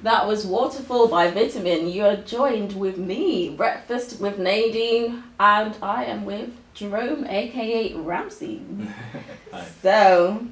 That was Waterfall by Vitamin. You are joined with me, Breakfast with Nadine, and I am with Jerome, aka Ramsey. Hi. So,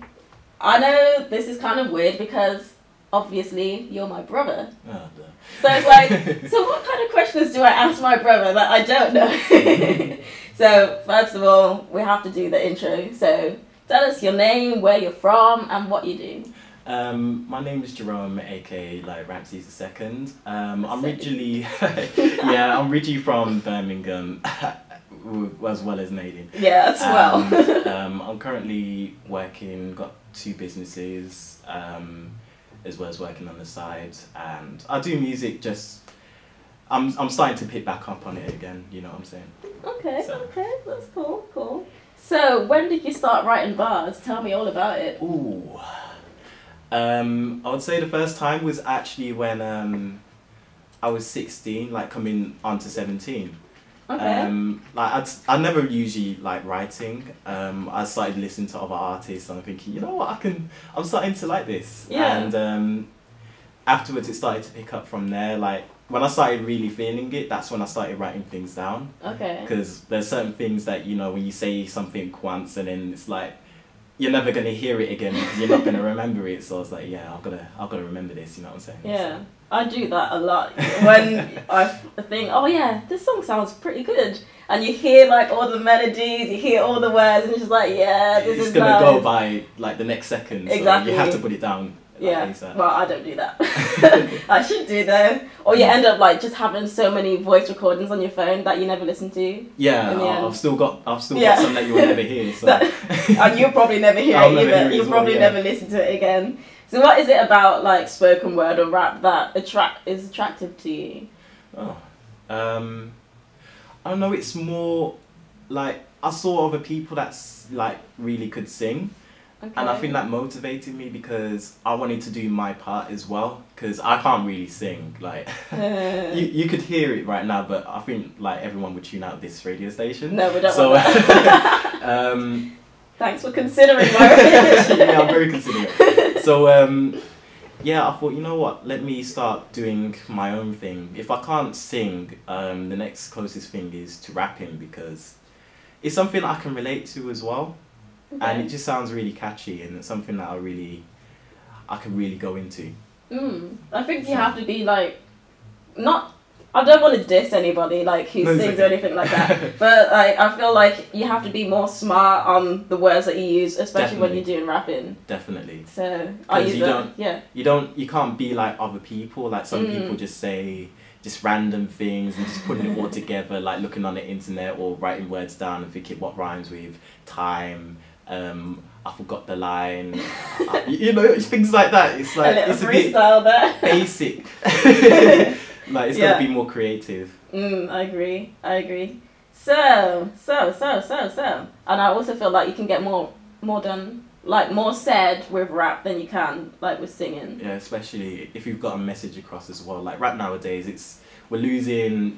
I know this is kind of weird because obviously you're my brother. Oh, duh. So it's like, so what kind of questions do I ask my brother that I don't know? So, first of all, we have to do the intro. So, tell us your name, where you're from, and what you do. My name is Jerome, aka like Ramzes II. I'm originally, yeah, I'm originally from Birmingham, as well as Nadine. Yeah, as well. I'm currently working, got 2 businesses, as well as working on the side, and I do music. Just I'm starting to pick back up on it again. You know what I'm saying? Okay, So. okay, that's cool, cool. So, when did you start writing bars? Tell me all about it. Ooh. I would say the first time was actually when I was 16, like coming on to 17. Okay. Like I never usually like writing. I started listening to other artists and I'm thinking, you know what, I'm starting to like this. Yeah. And afterwards it started to pick up from there. Like when I started really feeling it, that's when I started writing things down. Okay. Because there's certain things that, you know, when you say something once and then it's like, you're never gonna hear it again because you're not gonna remember it. So I was like, yeah, I've gotta remember this. You know what I'm saying? Yeah, so. I do that a lot. When I think, oh yeah, this song sounds pretty good, and you hear like all the melodies, you hear all the words, and it's just like, yeah, this is gonna nice. go by like the next second. So Exactly. you have to put it down. Yeah. Like, well, I don't do that. I should do though. Or you end up like just having so many voice recordings on your phone that you never listen to. Yeah, I've still got some that you will never hear. So. And you'll probably never hear it either. You'll probably never listen to it again. So what is it about like spoken word or rap that is attractive to you? Oh, I don't know. It's more like I saw other people that's like really could sing. Okay. And I think that motivated me because I wanted to do my part as well because I can't really sing. Like you could hear it right now, but I think like everyone would tune out this radio station. No, we don't. So, want that. Thanks for considering my opinion. Yeah, I'm very considerate. So yeah, I thought, you know what? Let me start doing my own thing. If I can't sing, the next closest thing is to rapping because it's something I can relate to as well. Okay. And it just sounds really catchy and it's something that I can really go into. I think you have to be like, I don't want to diss anybody like who sings or anything like that, but like I feel like you have to be more smart on the words that you use, especially when you're doing rapping. Definitely. So you can't be like other people. Like some people just say just random things and just putting it all together, like looking on the internet or writing words down and thinking what rhymes with time. I forgot the line. You know, things like that. It's like it's a bit there. Basic. Like it's gotta be more creative. I agree. So, and I also feel like you can get more done, like more said with rap than you can like with singing. Yeah, especially if you've got a message across as well. Like rap nowadays, it's losing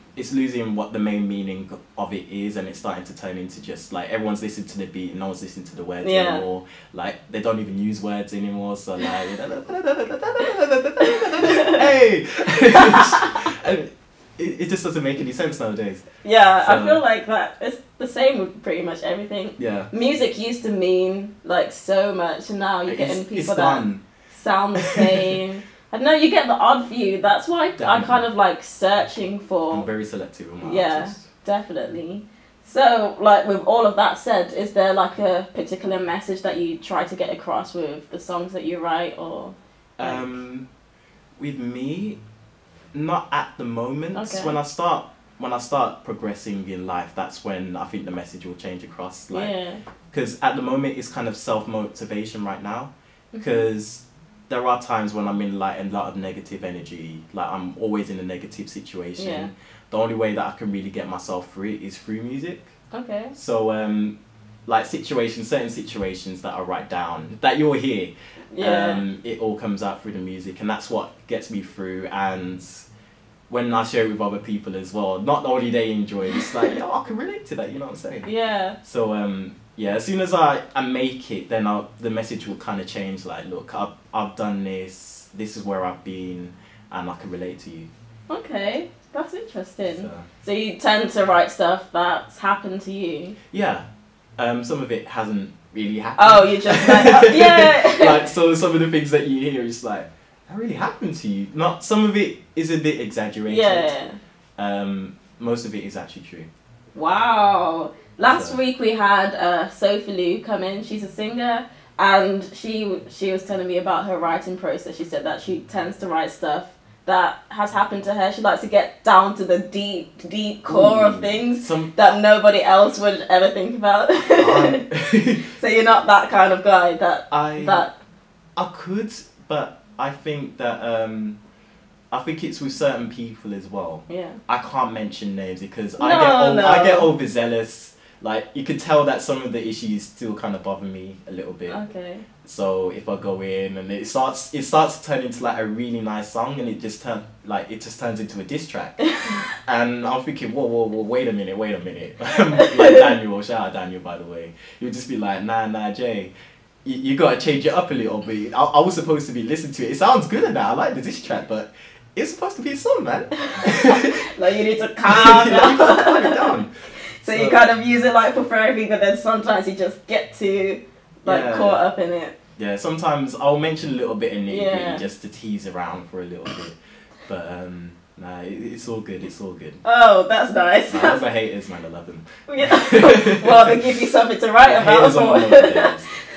what the main meaning of it is, and it's starting to turn into just like everyone's listening to the beat and no one's listening to the words anymore. Like they don't even use words anymore, so like hey and it just doesn't make any sense nowadays. Yeah, so, I feel like that it's the same with pretty much everything. Yeah. Music used to mean like so much and now you're getting people that sound the same. I don't know, you get the odd few. That's why I'm kind of like searching for. I'm very selective on my artists. Definitely. So, like with all of that said, is there like a particular message that you try to get across with the songs that you write, or? Like... With me, not at the moment. Okay. When I start progressing in life, that's when I think the message will change across. Like, because at the moment it's kind of self-motivation right now. Because. There are times when I'm in like a lot of negative energy, like I'm always in a negative situation. Yeah. The only way that I can really get myself through it is through music. Okay. So like certain situations that I write down, that you'll hear, it all comes out through the music, and that's what gets me through. And when I share it with other people as well, not only they enjoy it, it's like, I can relate to that, you know what I'm saying? Yeah. So yeah, as soon as I make it, then the message will kind of change. Like, look, I've done this. This is where I've been, and I can relate to you. Okay, that's interesting. So you tend to write stuff that's happened to you? Yeah. Some of it hasn't really happened. Oh, you just like, yeah. Like, so some of the things that you hear is like, that really happened to you. Not, some of it is a bit exaggerated. Yeah. Most of it is actually true. Wow. Last week we had Sophie Lou come in. She's a singer, and she was telling me about her writing process. She said that she tends to write stuff that has happened to her. She likes to get down to the deep core of things that nobody else would ever think about. So you're not that kind of guy I could, but I think that I think it's with certain people as well. Yeah. I can't mention names because I get overzealous. Like, you could tell that some of the issues still kind of bother me a little bit. Okay. So if I go in and it starts to turn into like a really nice song, and it just turns into a diss track. And I'm thinking, whoa, wait a minute. Like Daniel, shout out Daniel, by the way. You'll just be like, nah, Jay, you gotta change it up a little bit. I was supposed to be listening to it. It sounds good and that. I like the diss track, but it's supposed to be a song, man. Like, you need to calm down. Calm it down. So you kind of use it like for therapy, but then sometimes you just get to caught up in it. Yeah, sometimes I'll mention a little bit in it just to tease around for a little bit. But nah, it's all good, it's all good. Oh, that's nice. Nah, those are haters, man, I love them. Yeah. Well, they give you something to write about. Haters are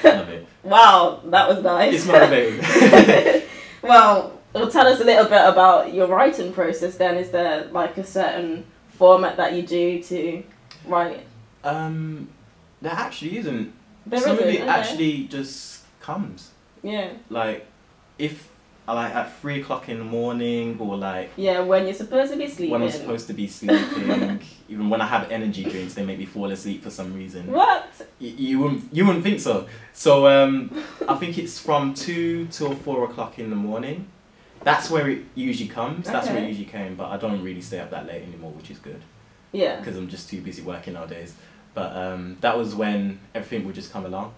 love it. Wow, that was nice. It's motivating. Well, tell us a little bit about your writing process then. Is there like a certain format that you do to write? There actually isn't. Some of it actually just comes. Yeah. Like, if at 3 o'clock in the morning, or like when you're supposed to be sleeping. When I'm supposed to be sleeping. Even when I have energy drinks, they make me fall asleep for some reason. What? You wouldn't think so. So I think it's from 2 till 4 o'clock in the morning. That's where it usually comes. That's where it usually came. But I don't really stay up that late anymore, which is good. Yeah. Because I'm just too busy working nowadays. But that was when everything would just come along.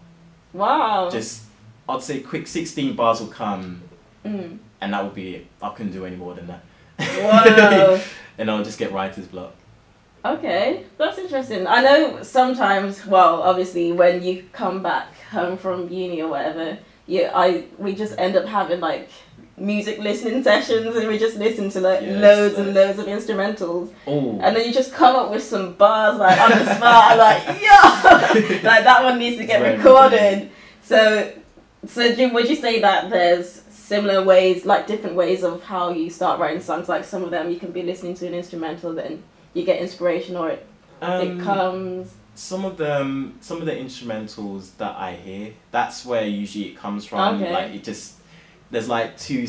Wow. Just, I'd say quick 16 bars will come, and that would be it. I couldn't do any more than that. Wow. And I'll just get writer's block. Okay, that's interesting. I know sometimes, well, obviously when you come back home from uni or whatever, we just end up having like music listening sessions, and we just listen to loads and loads of instrumentals. Ooh. And then you just come up with some bars like on the spot. I'm like, yo, like that one needs to get recorded. So would you say that there's similar ways, like different ways of how you start writing songs? Like some of them you can be listening to an instrumental, then you get inspiration, or it comes. Some of the instrumentals that I hear, that's where usually it comes from. Okay. Like, it just, there's like two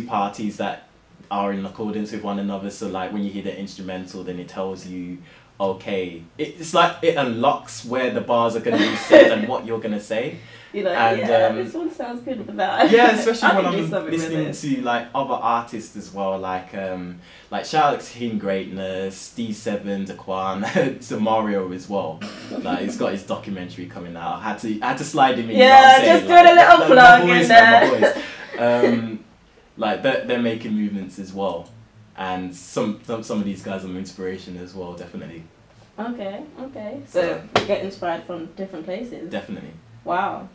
parties that are in accordance with one another. So like when you hear the instrumental, then it tells you, okay, it's like it unlocks where the bars are going to be said and what you're going to say. You're like, this one sounds good for that. Yeah, especially when I'm listening to like other artists as well, like shout out to Him Greatness, D7, Daquan, to Mario as well. Like, he's got his documentary coming out. I had to slide him in. Yeah, just doing a little plug in there. Like they're making movements as well, and some of these guys are my inspiration as well, definitely. Okay. So you get inspired from different places. Definitely. Wow.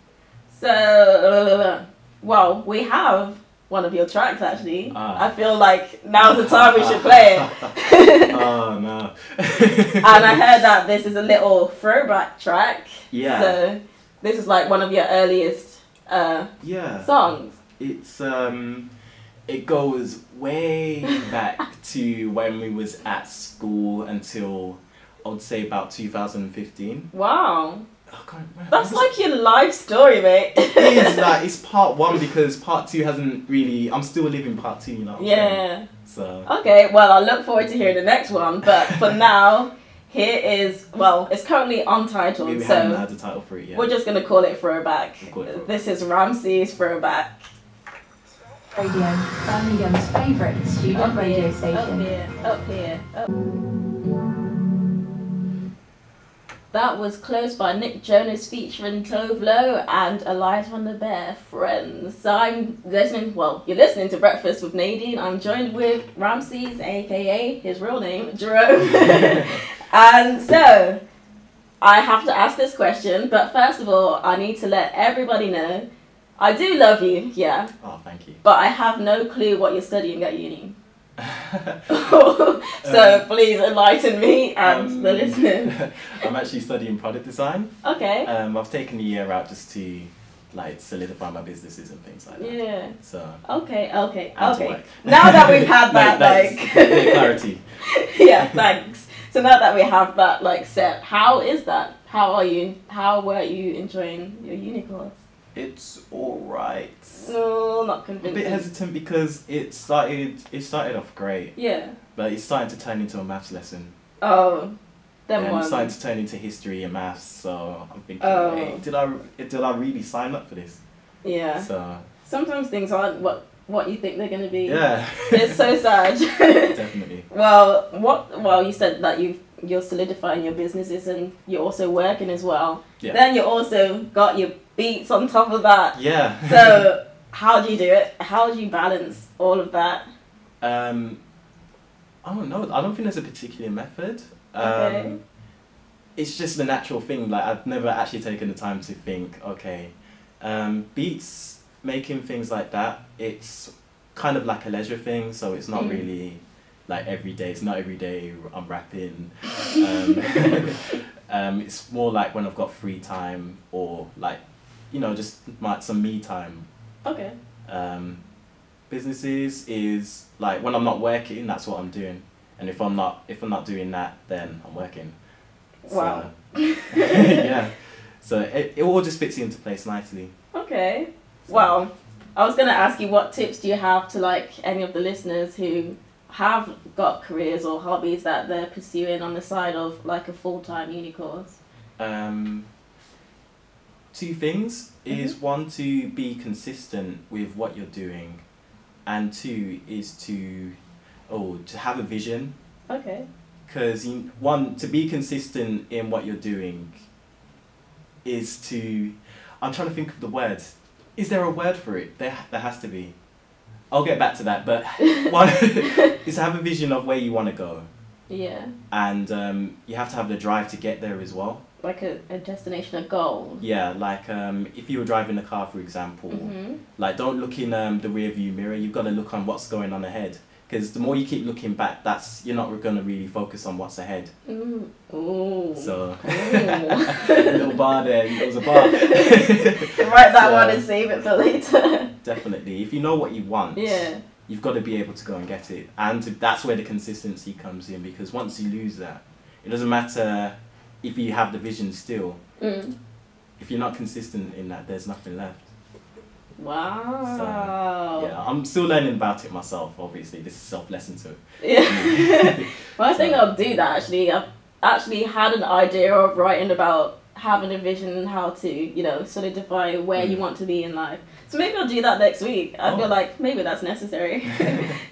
So, well, we have one of your tracks actually. I feel like now's the time we should play it. Oh no. And I heard that this is a little throwback track. Yeah. So this is like one of your earliest songs. It's it goes way back to when we was at school until I would say about 2015. Wow. Man, that's like your life story, mate. It is, like, it's part 1 because part 2 hasn't really, I'm still living part 2, you know. Yeah. So. Okay, well, I look forward to hearing the next one, but for now, here is, well, it's currently untitled, we so haven't had a title for it yet. We're just going to call it Throwback. This is Ramzes Throwback. Radio, Birmingham's favourite student radio station. Up here. that was Close by Nick Jonas featuring Tove Lo and Elias van der Bear, Friends. So you're listening to Breakfast with Nadine. I'm joined with Ramzes, aka his real name, Jerome. And so, I have to ask this question, but first of all, I need to let everybody know, I do love you, yeah. Oh, thank you. But I have no clue what you're studying at uni. So please enlighten me and the listeners. I'm actually studying product design. Okay. I've taken a year out just to like solidify my businesses and things like that. Yeah. So. Okay. Work. Now that we've had that, like clarity. Yeah, thanks. So now that we have that like set, how is that? How are you? How were you enjoying your uni course? It's alright. No, not convincing. A bit hesitant because it started off great. Yeah. But it's starting to turn into a maths lesson. Oh, then and one. it's starting to turn into history and maths. So I'm thinking, hey, did I really sign up for this? Yeah. So sometimes things aren't what you think they're gonna be. Yeah. It's so sad. Definitely. Well, you said that you're solidifying your businesses and you're also working as well. Yeah. Then you also got your beats on top of that. Yeah. So how do you do it? How do you balance all of that? I don't know. I don't think there's a particular method. Okay. It's just the natural thing. Like I've never actually taken the time to think, okay, beats, making things like that, it's kind of like a leisure thing, so it's not really like every day. It's not every day I'm rapping. It's more like when I've got free time or like, just some me time. Okay. Businesses is like when I'm not working, that's what I'm doing, and if I'm not doing that, then I'm working. Wow. So, yeah. So it all just fits into place nicely. Okay. So. Well, I was gonna ask you, what tips do you have to like any of the listeners who have got careers or hobbies that they're pursuing on the side of like a full-time uni course? Two things is one, to be consistent with what you're doing, and two is to have a vision. Okay. Because one, to be consistent in what you're doing is to, I'm trying to think of the words. Is there a word for it? There has to be. I'll get back to that, but one is to have a vision of where you want to go. Yeah. And you have to have the drive to get there as well. Like a destination, a goal. Yeah, like if you were driving a car, for example, like don't look in the rear view mirror. You've got to look on what's going on ahead. Because the more you keep looking back, you're not going to really focus on what's ahead. Ooh. Ooh. So, little bar there, it was a bar. Write that one and save it for later. Definitely. If you know what you want, yeah, you've got to be able to go and get it. And that's where the consistency comes in, because once you lose that, it doesn't matter if you have the vision still. If you're not consistent in that, there's nothing left. Wow. So, yeah, I'm still learning about it myself, obviously. This is self-lesson too. Yeah. Well, I think I'll do that actually. I've actually had an idea of writing about having a vision and how to, solidify where you want to be in life. So maybe I'll do that next week. I feel like maybe that's necessary.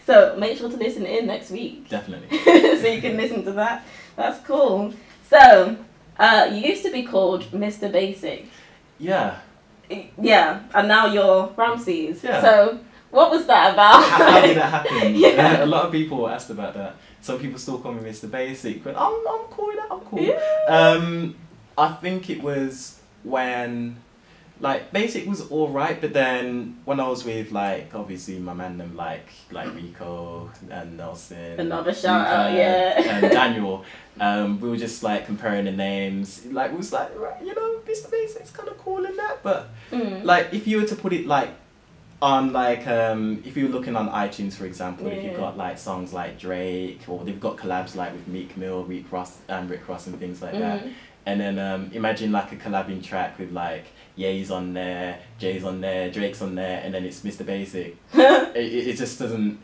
So make sure to listen in next week. Definitely. So you can listen to that. That's cool. So, you used to be called Mr. Basic. Yeah. Yeah, and now you're Ramzes. Yeah. So, what was that about? How did that happen? Yeah. A lot of people asked about that. Some people still call me Mr. Basic, but I'm cool with that. I'm cool. Yeah. I think it was when, like, Basic was alright, but then when I was with, like, obviously my man them like Rico and Nelson. Another shout out, yeah. And Daniel. We were just like comparing the names. Like, it was like, right, Mr. Basic's kind of cool in that, but like if you were to put it like on like if you were looking on iTunes, for example, if you've got like songs like Drake, or they've got collabs like with Meek Mill, Rick Ross and things like that, and then imagine like a collabing track with like Ye's on there, Jay's on there, Drake's on there, and then it's Mr. Basic. It just doesn't.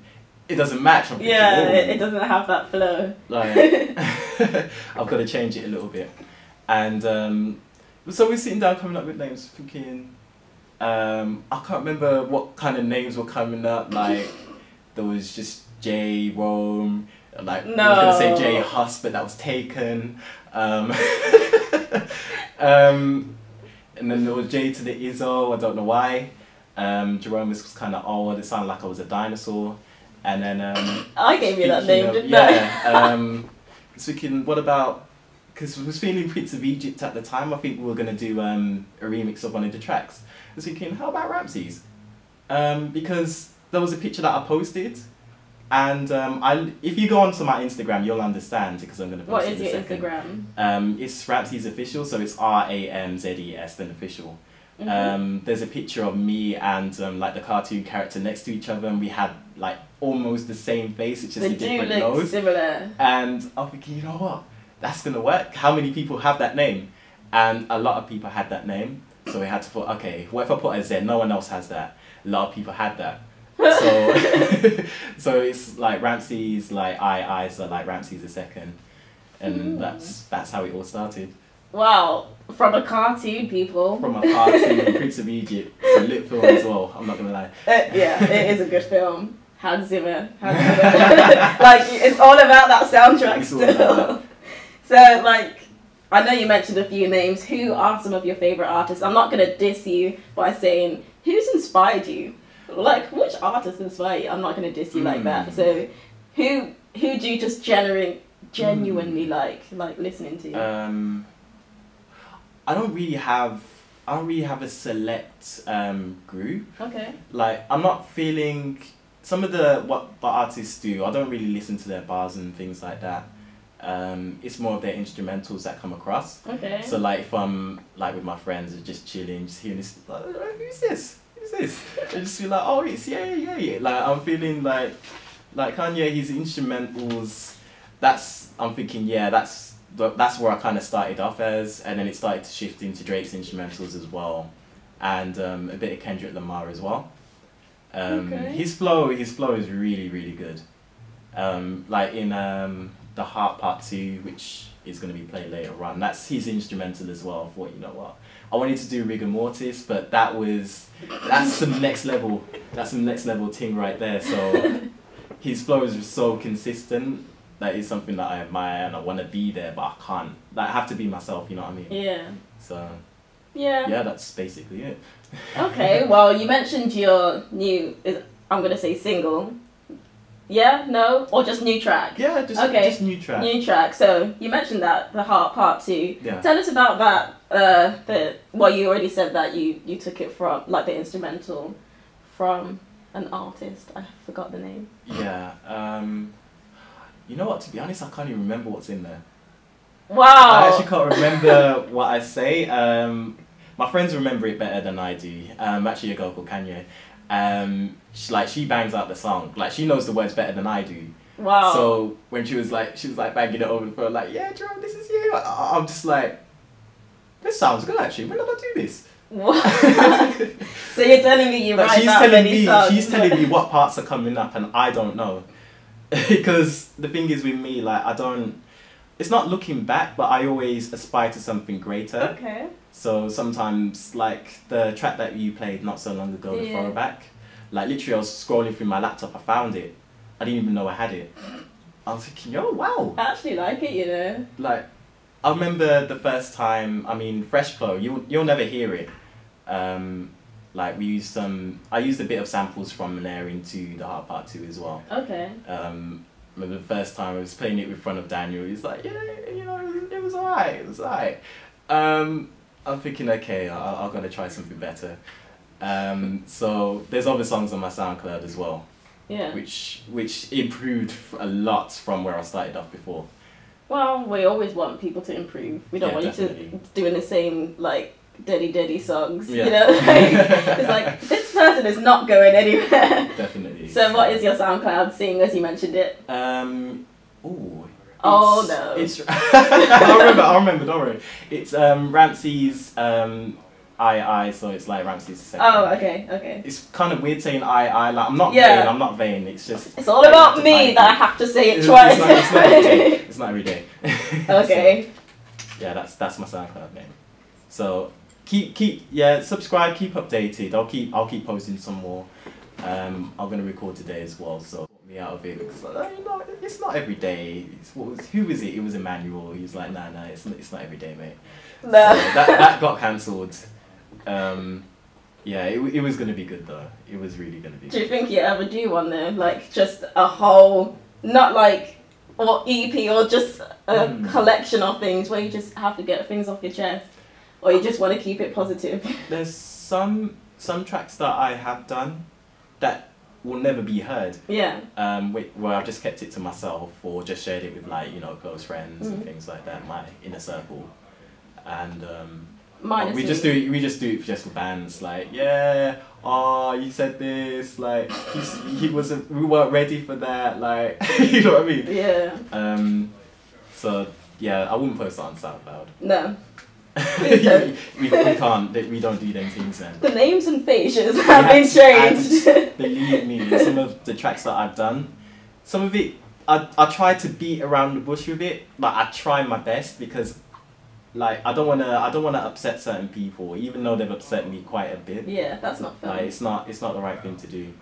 It doesn't match. Yeah, it doesn't have that flow. Like, I've got to change it a little bit. And so we're sitting down coming up with names, thinking, I can't remember what kind of names were coming up. Like, there was just J Rome, like, I was going to say J Huss, but that was taken. And then there was J to the Izzo, I don't know why. Jerome was kind of old, it sounded like I was a dinosaur. And then I gave you that name, didn't I? Yeah. So what about, because I was feeling Prince of Egypt at the time, I think we were going to do a remix of one of the tracks. I was thinking, how about Ramzes? Because there was a picture that I posted, and if you go onto my Instagram, you'll understand, because I'm going to post it in a second. What is your Instagram? It's Ramzes Official, so it's RAMZES, then official. There's a picture of me and like the cartoon character next to each other, and we had like almost the same face, it's just a different nose. Similar. And I'm thinking, you know what? That's gonna work. How many people have that name? And a lot of people had that name, so we had to put, okay, what if I put a Z? No one else has that. A lot of people had that. So so it's like Ramzes, like I, so like Ramzes II, and that's how it all started. Wow, from a cartoon, people. From a cartoon, Prince of Egypt. It's a lit film as well, I'm not gonna lie. Yeah, it is a good film. Hans Zimmer. Like, it's all about that soundtrack still. That. So, like, I know you mentioned a few names. Who are some of your favourite artists? I'm not gonna diss you by saying, who's inspired you? Like, which artist inspired you? I'm not gonna diss you like that. So, who do you just genuinely like listening to? I don't really have a select group. Okay. Like, I'm not feeling some of what the artists do. I don't really listen to their bars and things like that. It's more of their instrumentals that come across. Okay. So like if I'm like with my friends and just chilling, just hearing this, like, who's this? Who's this? And just feel like, oh, it's yeah. Like I'm feeling like Kanye, his instrumentals. I'm thinking, yeah, that's where I kind of started off as, and then it started to shift into Drake's instrumentals as well, and a bit of Kendrick Lamar as well. Okay. His flow is really good. Like in The Heart Part 2, which is going to be played later on, that's his instrumental as well. I thought, you know what, I wanted to do Rigor Mortis, but that's some next level thing right there. So his flow is so consistent. That is something that I admire, and I want to be there, but I can't. Like, I have to be myself, you know what I mean? Yeah. So, yeah, that's basically it. Okay, well, you mentioned your new, I'm going to say single. Yeah, no? Or just new track? Yeah, just new track. New track. So, you mentioned that, The Heart Part 2. Yeah. Tell us about that, well, you already said that you took it from, like, the instrumental from an artist. I forgot the name. Yeah, you know what, to be honest, I can't even remember what's in there. Wow. I actually can't remember what I say. My friends remember it better than I do. Actually a girl called Kanye. She bangs out the song. Like, she knows the words better than I do. Wow. So when she was like banging it over the phone, like, yeah, Jerome, this is you. I'm just like, this sounds good actually. When did I do this? What? So you're telling me you write that many songs? She's telling me what parts are coming up, and I don't know. Because the thing is with me, like, it's not looking back, but I always aspire to something greater. Okay. So sometimes, like the track that you played not so long ago, the Throwback, like literally I was scrolling through my laptop, I found it. I didn't even know I had it. I was thinking, yo, wow. I actually like it, you know. Like, I remember the first time, I mean, Fresh Flow, you'll never hear it. Like I used a bit of samples from there into The Heart Part 2 as well. Okay. Remember the first time I was playing it in front of Daniel, he's like, yeah, you know, it was alright. I'm thinking, okay, I'm gonna try something better. So there's other songs on my SoundCloud as well. Yeah. Which improved a lot from where I started off before. Well, we always want people to improve. We don't want definitely. You to doing the same, like, dirty songs, you know? Like, it's like, this person is not going anywhere. Definitely. So what is your SoundCloud, seeing as you mentioned it? Oh no. It's I'll remember, don't worry. It's Ramzes I, so it's like Ramzes II. Oh, okay. It's kind of weird saying I, like, I'm not vain, it's just... It's all about me that I have to say it twice. It's not every day. Okay. So, yeah, that's my SoundCloud name. So subscribe, keep updated. I'll keep posting some more. I'm gonna record today as well, so me out of it because like, you know, it's not every day. Who was it? It was Emmanuel. He was like, nah, it's not every day, mate. No. So that got cancelled. Yeah, it was gonna be good though. It was really gonna be good. Do you think you ever do one though? Like just a whole, not like or EP or just a collection of things where you just have to get things off your chest, or you just want to keep it positive? There's some tracks that I have done that will never be heard. Yeah. Where I've just kept it to myself or just shared it with like, you know, close friends and things like that, my inner circle. And we just do it just for bands, like, yeah, oh, you said this, like, we weren't ready for that, like, you know what I mean? Yeah. So yeah, I wouldn't post it on SoundCloud. No. we can't. We don't do them things then. The names and faces have been changed. And believe me, some of the tracks that I've done, some of it, I try to beat around the bush with it. Like I try my best because, like, I don't wanna upset certain people, even though they've upset me quite a bit. Yeah, that's not fun. Like it's not the right thing to do.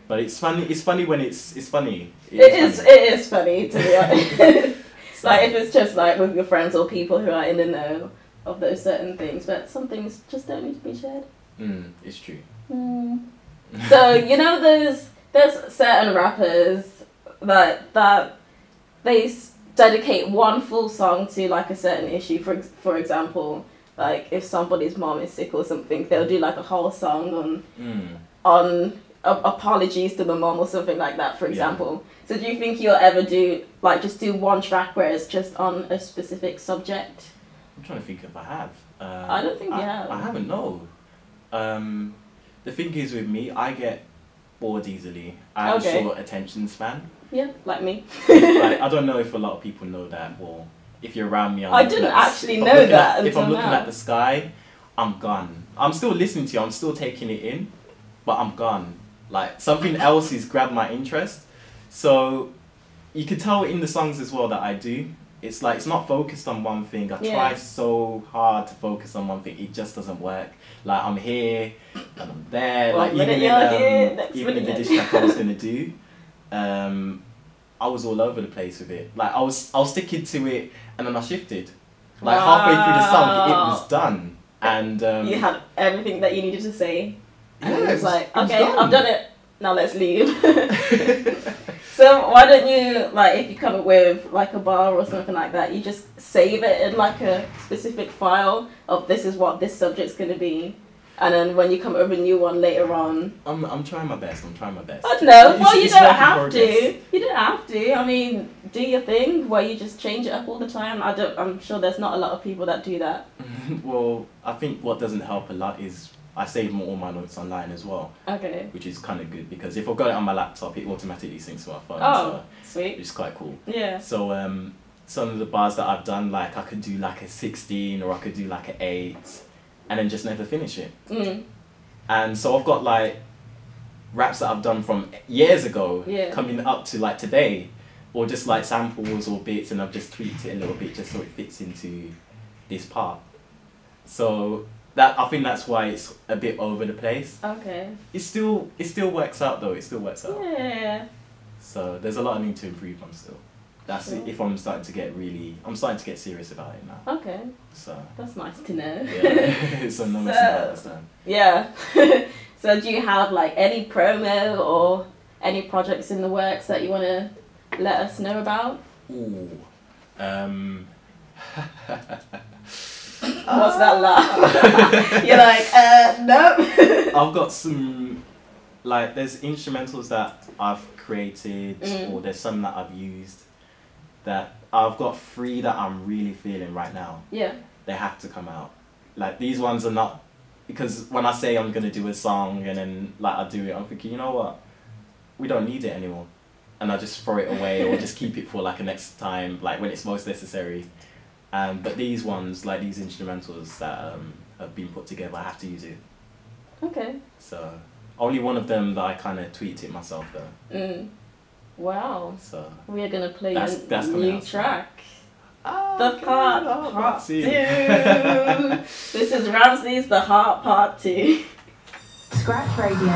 But it's funny. It's funny when it's funny. It is funny to be honest. Like if it's just like with your friends or people who are in the know of those certain things, but some things just don't need to be shared. It's true. So you know, there's certain rappers that they dedicate one full song to like a certain issue. For example, like if somebody's mom is sick or something, they'll do like a whole song on apologies to the mom or something like that, for example. So do you think you'll ever do like just do one track where it's just on a specific subject? I'm trying to think if I have. I don't think you have. I haven't, no. The thing is with me, I get bored easily. I have a short attention span. Yeah, like me. Like, I don't know if a lot of people know that. Well, if you're around me, I didn't actually know that. If I'm looking at the sky, I'm gone. I'm still listening to you. I'm still taking it in, but I'm gone. Like something else has grabbed my interest. So you can tell in the songs as well that I do. It's like it's not focused on one thing. I try so hard to focus on one thing. It just doesn't work. Like I'm here and I'm there. Well, like even in the diss track I was gonna do, I was all over the place with it. Like I was sticking to it and then I shifted. Like halfway through the song, it was done. And you had everything that you needed to say. And it was like, okay, I've done it. Now let's leave. So why don't you, like, if you come up with like a bar or something like that, you just save it in like a specific file of this is what this subject's gonna be, and then when you come up with a new one later on. I'm trying my best. I don't know. Well, you don't have to. You don't have to. I mean, do your thing where you just change it up all the time. I'm sure there's not a lot of people that do that. Well, I think what doesn't help a lot is I save all my notes online as well. Okay. Which is kind of good because if I've got it on my laptop, it automatically syncs to my phone. Oh, sweet. Which is quite cool. Yeah. So some of the bars that I've done, like I could do like a 16 or I could do like an 8 and then just never finish it. And so I've got like raps that I've done from years ago coming up to like today, or just like samples or bits, and I've just tweaked it a little bit just so it fits into this part. So I think that's why it's a bit over the place. Okay. It still works out though. It still works out. Yeah. So there's a lot I need to improve on still. That's it, if I'm starting to get serious about it now. Okay. So that's nice to know. Yeah. So no messing about this time. Yeah. So do you have like any promo or any projects in the works that you want to let us know about? Ooh. What's that laugh? You're like, no. I've got some, like, there's instrumentals that I've created, or there's some that I've used, that I've got 3 that I'm really feeling right now. Yeah. They have to come out. Like, these ones are not, because when I say I'm going to do a song and then, like, I do it, I'm thinking, you know what? We don't need it anymore. And I just throw it away or just keep it for, like, a next time, like, when it's most necessary. But these ones, like these instrumentals that have been put together, I have to use it. Okay. So, only one of them that I kind of tweaked it myself though. Wow. So we are gonna play a new track. The Part 2. This is Ramzes, The Heart Part 2. Scratch Radio.